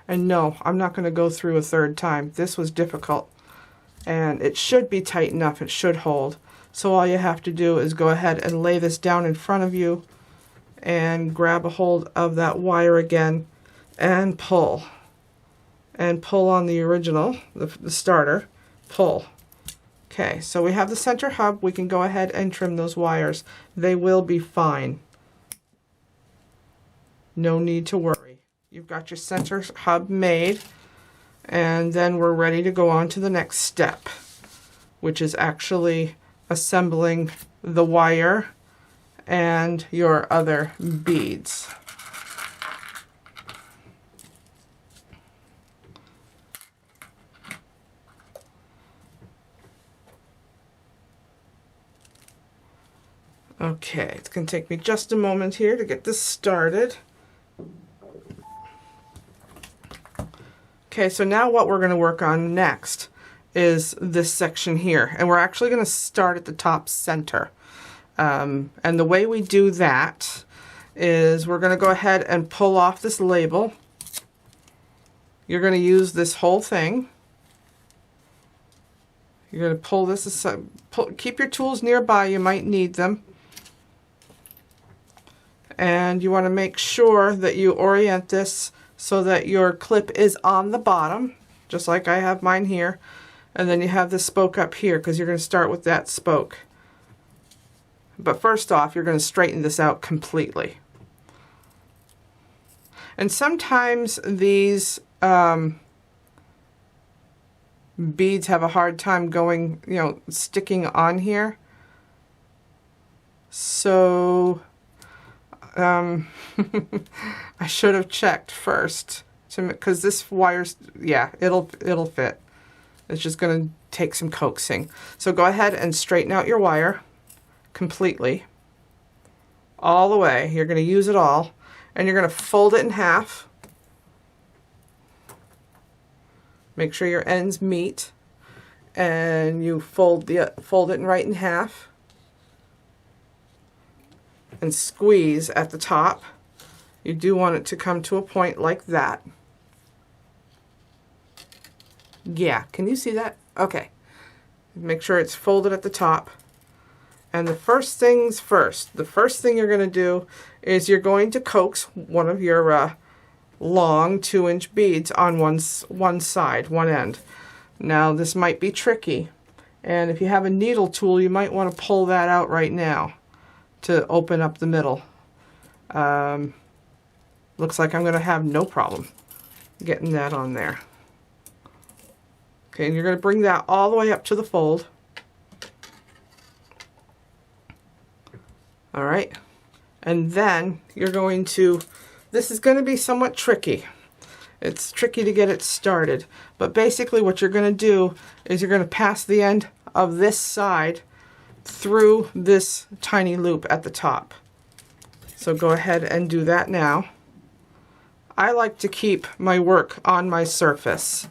And no, I'm not going to go through a third time. This was difficult. And it should be tight enough, it should hold. So all you have to do is go ahead and lay this down in front of you and grab a hold of that wire again and pull. And pull on the original, the starter, pull. Okay, so we have the center hub. We can go ahead and trim those wires. They will be fine. No need to worry. You've got your center hub made. And then we're ready to go on to the next step, which is actually assembling the wire and your other beads. Okay, it's going to take me just a moment here to get this started. Okay, so now what we're going to work on next is this section here, and we're actually going to start at the top center. And the way we do that is we're going to go ahead and pull off this label, you're going to use this whole thing. You're going to pull this aside. Keep your tools nearby, you might need them. And you want to make sure that you orient this so that your clip is on the bottom, just like I have mine here. And then you have the spoke up here because you're going to start with that spoke. But first off, you're going to straighten this out completely. And sometimes these beads have a hard time going, sticking on here. So I should have checked first, because this wire's, yeah, it'll fit. It's just going to take some coaxing. So go ahead and straighten out your wire completely, all the way. You're going to use it all, and you're going to fold it in half. Make sure your ends meet, and you fold it right in half, and squeeze at the top. You do want it to come to a point like that. Yeah, can you see that? Okay. Make sure it's folded at the top. And the first things first, the first thing you're going to do is you're going to coax one of your long 2-inch beads on one side, one end. Now this might be tricky, and if you have a needle tool, you might want to pull that out right now to open up the middle. Looks like I'm going to have no problem getting that on there. Okay, and you're going to bring that all the way up to the fold. All right, and then you're going to, this is going to be somewhat tricky. It's tricky to get it started, but basically what you're going to do is you're going to pass the end of this side through this tiny loop at the top. So go ahead and do that now. I like to keep my work on my surface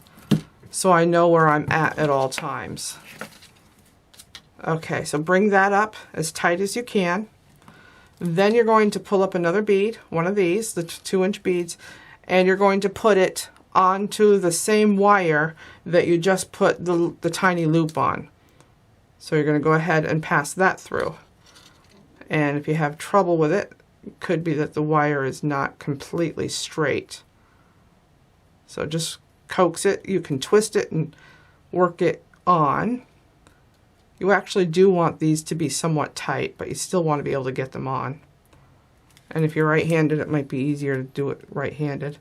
so I know where I'm at all times. Okay, so bring that up as tight as you can. Then you're going to pull up another bead, one of these, the 2-inch beads, and you're going to put it onto the same wire that you just put the tiny loop on. So you're going to go ahead and pass that through. And if you have trouble with it, it could be that the wire is not completely straight. So just coax it. You can twist it and work it on. You actually do want these to be somewhat tight, but you still want to be able to get them on. And if you're right-handed, it might be easier to do it right-handed.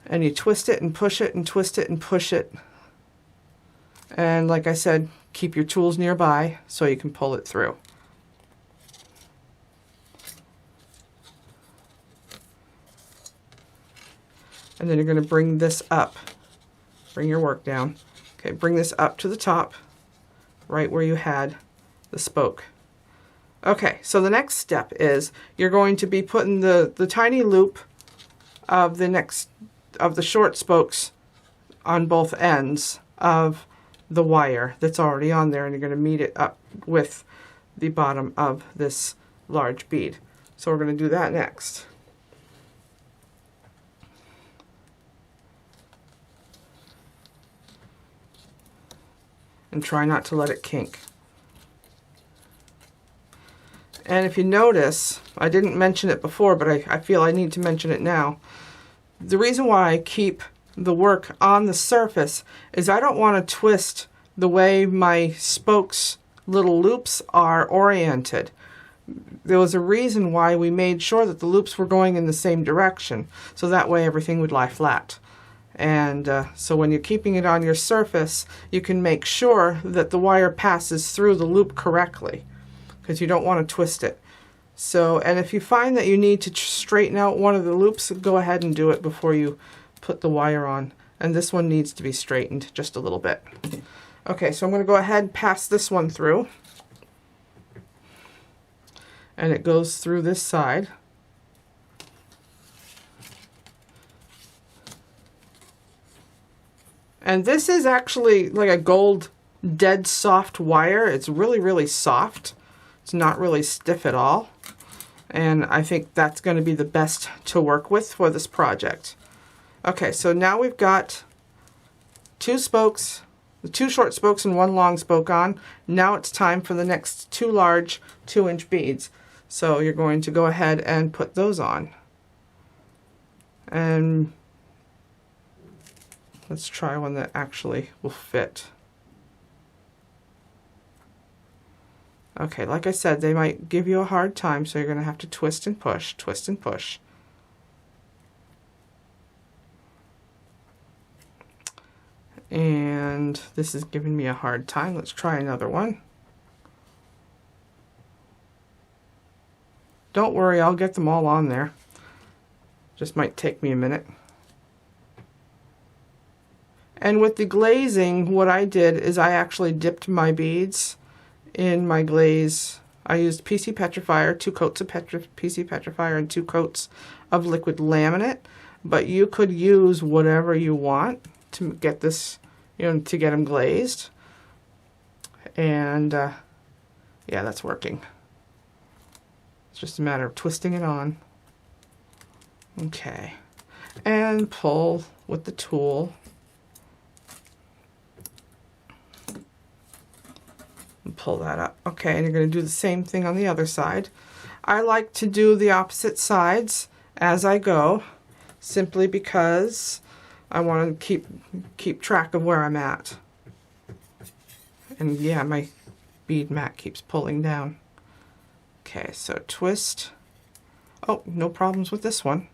And you twist it and push it and twist it and push it. And like I said, keep your tools nearby so you can pull it through. And then you're going to bring this up. Bring your work down. Okay, bring this up to the top, right where you had the spoke. Okay, so the next step is you're going to be putting the tiny loop of the short spokes on both ends of the wire that's already on there, and you're going to meet it up with the bottom of this large bead. So we're going to do that next. And try not to let it kink. And if you notice, I didn't mention it before, but I feel I need to mention it now. The reason why I keep the work on the surface is I don't want to twist the way my spokes little loops are oriented. There was a reason why we made sure that the loops were going in the same direction, so that way everything would lie flat. And so when you're keeping it on your surface, you can make sure that the wire passes through the loop correctly, because you don't want to twist it. So, and if you find that you need to straighten out one of the loops, go ahead and do it before you put the wire on. And this one needs to be straightened just a little bit. Okay, so I'm going to go ahead and pass this one through. And it goes through this side. And this is actually like a gold dead soft wire. It's really, really soft. It's not really stiff at all. And I think that's going to be the best to work with for this project. Okay, so now we've got two spokes, the two short spokes and one long spoke on. Now it's time for the next two large 2-inch beads. So you're going to go ahead and put those on. And let's try one that actually will fit. Okay, like I said, they might give you a hard time, so you're going to have to twist and push, twist and push. And this is giving me a hard time. Let's try another one. Don't worry, I'll get them all on there. Just might take me a minute. And with the glazing, what I did is I actually dipped my beads in my glaze. I used PC Petrifier, 2 coats of PC Petrifier and 2 coats of liquid laminate, but you could use whatever you want to get this, to get them glazed. And yeah, that's working. It's just a matter of twisting it on. Okay, and pull with the tool. Pull that up. Okay, and you're going to do the same thing on the other side. I like to do the opposite sides as I go, simply because I want to keep track of where I'm at. And yeah, my bead mat keeps pulling down. Okay, so twist. Oh, no problems with this one.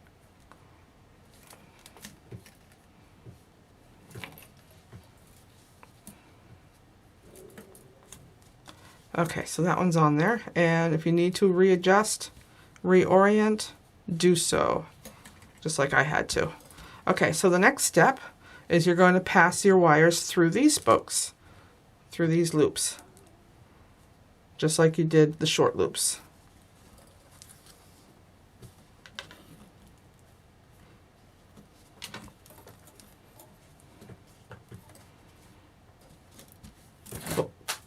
Okay, so that one's on there, and if you need to readjust, reorient, do so, just like I had to. Okay, so the next step is you're going to pass your wires through these spokes, through these loops, just like you did the short loops.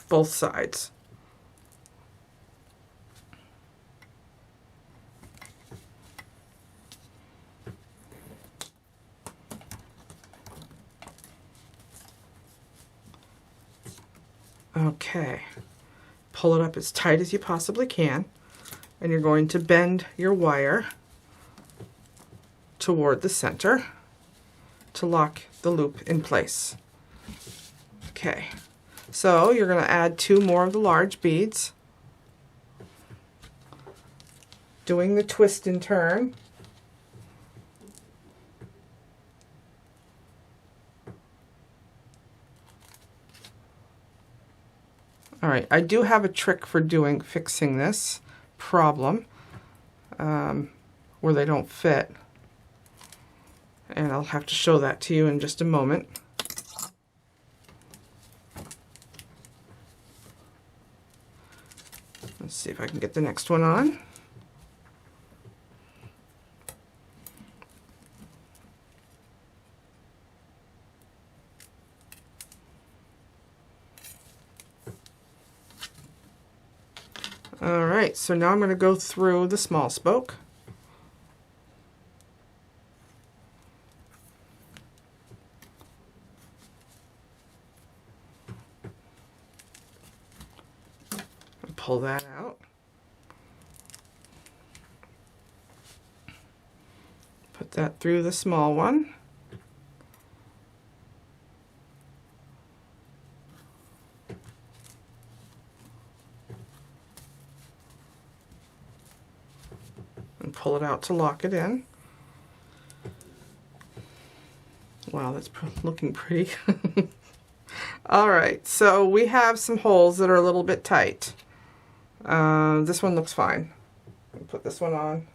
Both sides. Okay, pull it up as tight as you possibly can, and you're going to bend your wire toward the center to lock the loop in place. Okay, so you're going to add 2 more of the large beads, doing the twist and turn. All right, I do have a trick for fixing this problem where they don't fit, and I'll have to show that to you in just a moment. Let's see if I can get the next one on. Alright, so now I'm going to go through the small spoke. Pull that out. Put that through the small one. And pull it out to lock it in. Wow, that's looking pretty. Alright, so we have some holes that are a little bit tight. This one looks fine. I'll put this one on.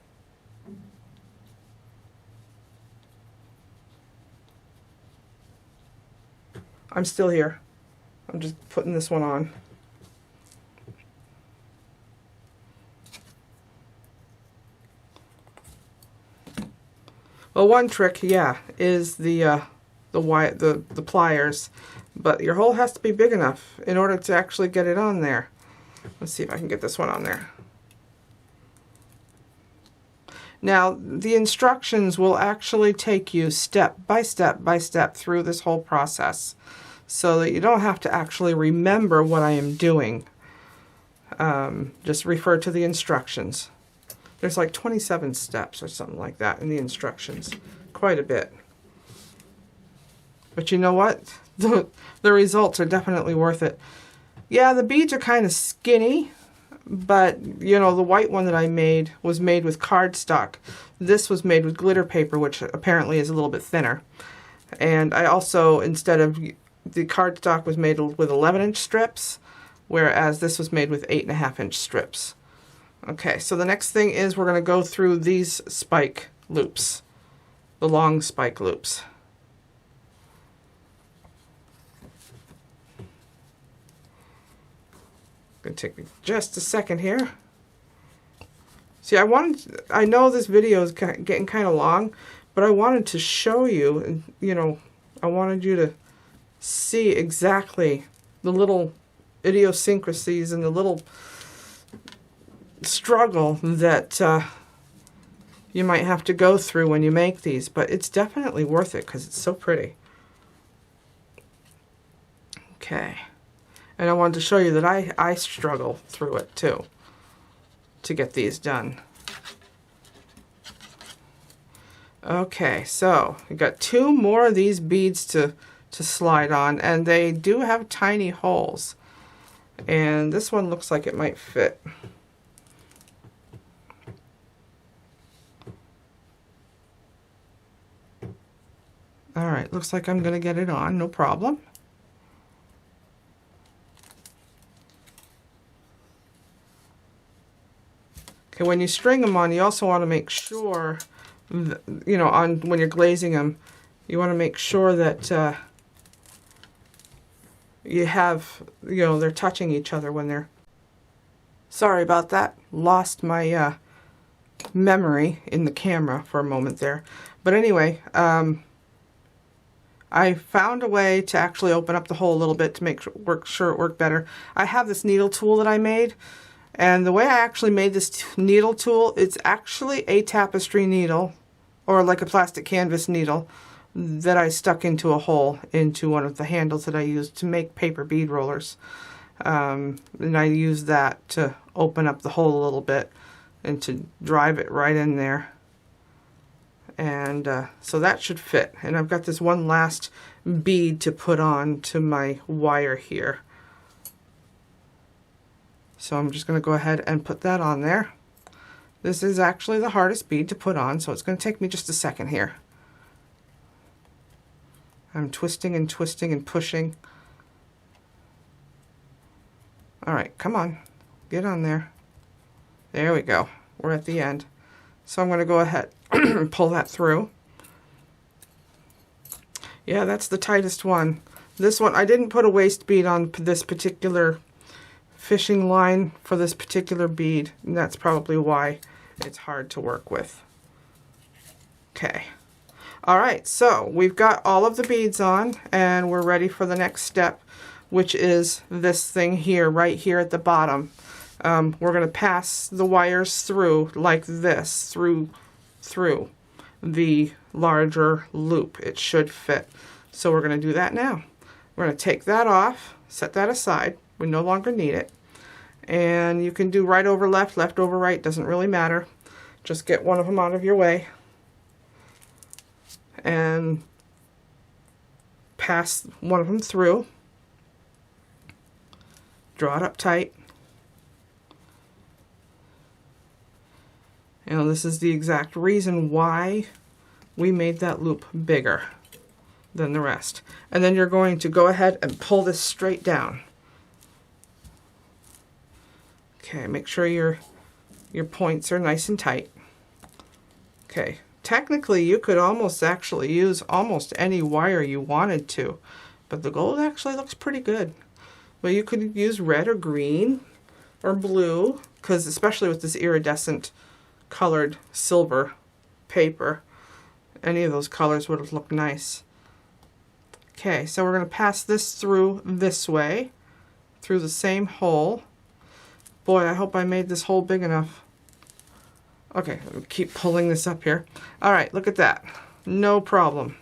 I'm still here. I'm just putting this one on. Well, one trick, yeah, is the pliers, but your hole has to be big enough in order to actually get it on there. Let's see if I can get this one on there. Now, the instructions will actually take you step by step by step through this whole process so that you don't have to actually remember what I am doing. Just refer to the instructions. There's like 27 steps or something like that in the instructions. Quite a bit. But you know what? The results are definitely worth it. Yeah, the beads are kind of skinny. But, you know, the white one that I made was made with cardstock. This was made with glitter paper, which apparently is a little bit thinner. And I also, instead of, the cardstock was made with 11-inch strips, whereas this was made with 8.5-inch strips. Okay, so the next thing is we're going to go through these spike loops, the long spike loops. Gonna take me just a second here. See, I know this video is getting kind of long, but I wanted to show you, and you know, I wanted you to see exactly the little idiosyncrasies and the little struggle that you might have to go through when you make these, but it's definitely worth it because it's so pretty. Okay. And I wanted to show you that I struggle through it too to get these done. Okay, so we got 2 more of these beads to slide on, and they do have tiny holes. And this one looks like it might fit. Alright, looks like I'm going to get it on, no problem. Okay, when you string them on, you also want to make sure, you know, when you're glazing them, you want to make sure that you have, you know, they're touching each other when they're... Sorry about that. Lost my memory in the camera for a moment there. But anyway, I found a way to actually open up the hole a little bit to make sure it worked better. I have this needle tool that I made. And the way I actually made this needle tool, it's actually a tapestry needle, or like a plastic canvas needle, that I stuck into a hole into one of the handles that I used to make paper bead rollers. And I used that to open up the hole a little bit and to drive it right in there. And so that should fit. And I've got this one last bead to put on to my wire here. So I'm just going to go ahead and put that on there. This is actually the hardest bead to put on, so it's going to take me just a second here. I'm twisting and twisting and pushing. Alright, come on. Get on there. There we go. We're at the end. So I'm going to go ahead and pull that through. Yeah, that's the tightest one. This one, I didn't put a waist bead on this particular fishing line for this particular bead, and that's probably why it's hard to work with. Okay. Alright, so we've got all of the beads on, and we're ready for the next step, which is this thing here, right here at the bottom. We're going to pass the wires through like this, through the larger loop. It should fit. So we're going to do that now. We're going to take that off, set that aside. We no longer need it. And you can do right over left, left over right, doesn't really matter. Just get one of them out of your way. And pass one of them through. Draw it up tight. And this is the exact reason why we made that loop bigger than the rest. And then you're going to go ahead and pull this straight down. Okay, make sure your points are nice and tight. Okay, technically you could almost actually use almost any wire you wanted to, but the gold actually looks pretty good. But you could use red or green or blue, because especially with this iridescent colored silver paper, any of those colors would have looked nice. Okay, so we're going to pass this through this way, through the same hole. Boy, I hope I made this hole big enough. Okay, keep pulling this up here. All right, look at that. No problem.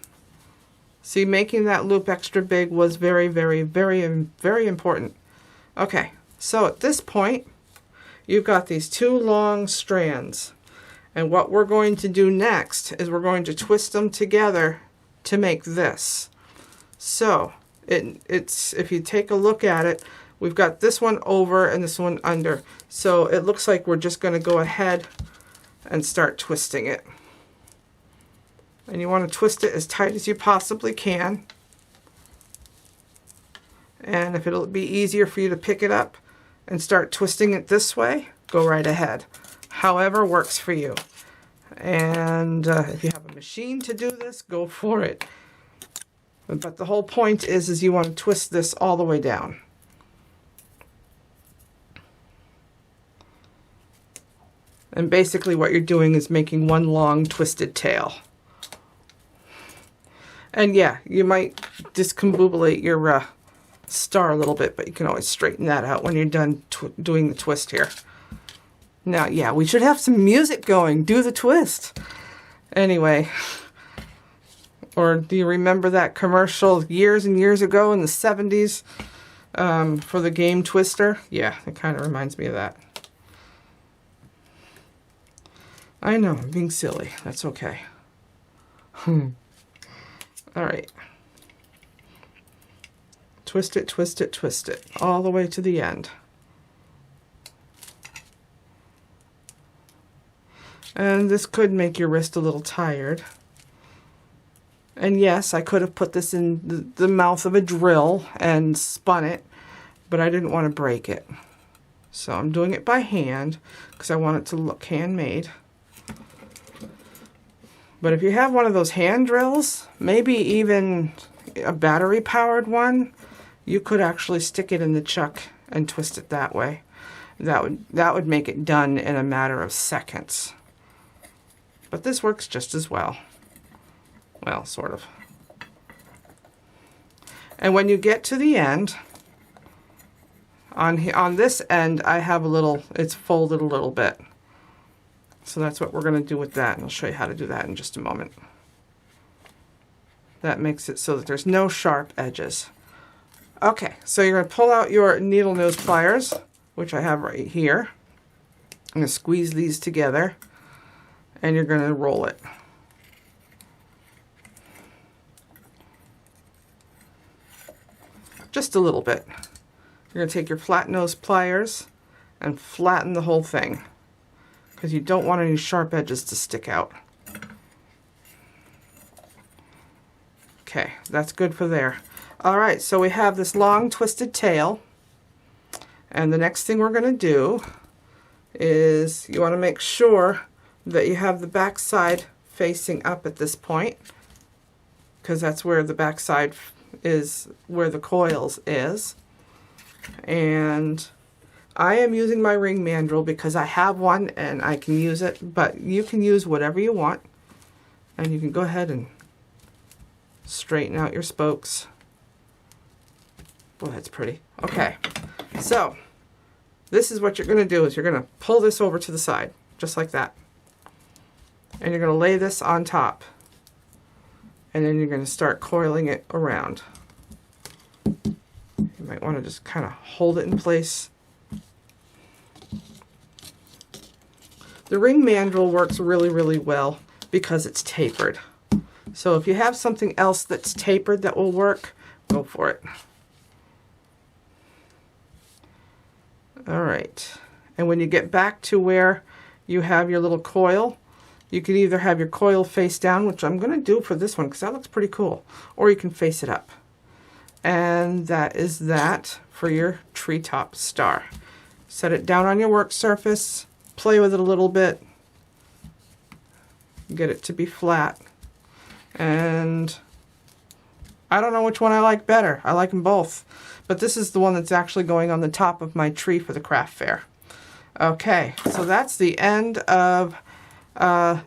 See, making that loop extra big was very, very, very, very important. Okay, so at this point, you've got these two long strands. And what we're going to do next is we're going to twist them together to make this. So, it's if you take a look at it, we've got this one over and this one under. So it looks like we're just going to go ahead and start twisting it. And you want to twist it as tight as you possibly can. And if it'll be easier for you to pick it up and start twisting it this way, go right ahead. However works for you. And if you have a machine to do this, go for it. But the whole point is you want to twist this all the way down. And basically what you're doing is making one long twisted tail. And yeah, you might discombobulate your star a little bit, but you can always straighten that out when you're done doing the twist here. Now, yeah, we should have some music going. Do the twist. Anyway, or do you remember that commercial years and years ago in the 70s for the game Twister? Yeah, it kind of reminds me of that. I know, I'm being silly. That's okay. All right. Twist it, twist it, twist it, all the way to the end. And this could make your wrist a little tired. And yes, I could have put this in the mouth of a drill and spun it, but I didn't want to break it. So I'm doing it by hand because I want it to look handmade. But if you have one of those hand drills, maybe even a battery-powered one, you could actually stick it in the chuck and twist it that way. That would make it done in a matter of seconds. But this works just as well. Well, sort of. And when you get to the end, on this end, I have a little, it's folded a little bit. So that's what we're going to do with that, and I'll show you how to do that in just a moment. That makes it so that there's no sharp edges. Okay, so you're going to pull out your needle nose pliers, which I have right here. I'm going to squeeze these together, and you're going to roll it. Just a little bit. You're going to take your flat nose pliers and flatten the whole thing, because you don't want any sharp edges to stick out. Okay, that's good for there. All right, so we have this long twisted tail, and the next thing we're going to do is you want to make sure that you have the back side facing up at this point, because that's where the back side is, where the coils is. And I am using my ring mandrel because I have one and I can use it, but you can use whatever you want, and you can go ahead and straighten out your spokes. Boy, that's pretty. Okay, so this is what you're going to do, is you're going to pull this over to the side, just like that. And you're going to lay this on top. And then you're going to start coiling it around. You might want to just kind of hold it in place. The ring mandrel works really, really well because it's tapered. So if you have something else that's tapered that will work, go for it. All right, and when you get back to where you have your little coil, you can either have your coil face down, which I'm going to do for this one because that looks pretty cool, or you can face it up. And that is that for your treetop star. Set it down on your work surface, play with it a little bit, get it to be flat. And I don't know which one I like better. I like them both. But this is the one that's actually going on the top of my tree for the craft fair. Okay, so that's the end of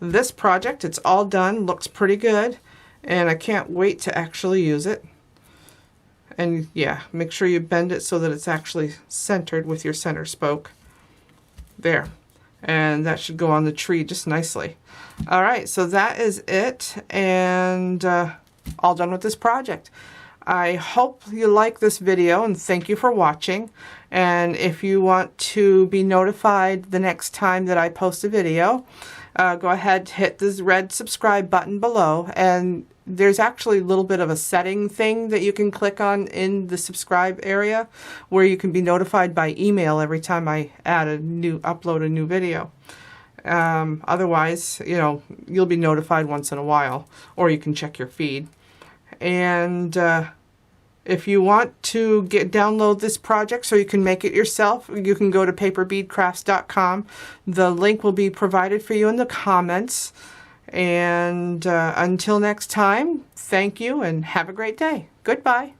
this project. It's all done, looks pretty good, and I can't wait to actually use it. And yeah, make sure you bend it so that it's actually centered with your center spoke. There. and that should go on the tree just nicely. All right, so that is it, and all done with this project. I hope you like this video, and thank you for watching. And if you want to be notified the next time that I post a video, go ahead, hit this red subscribe button below, and there's actually a little bit of a setting thing that you can click on in the subscribe area where you can be notified by email every time I upload a new video. Otherwise, you know, you'll be notified once in a while, or you can check your feed. And if you want to download this project so you can make it yourself, you can go to paperbeadcrafts.com. The link will be provided for you in the comments. And until next time, thank you and have a great day. Goodbye.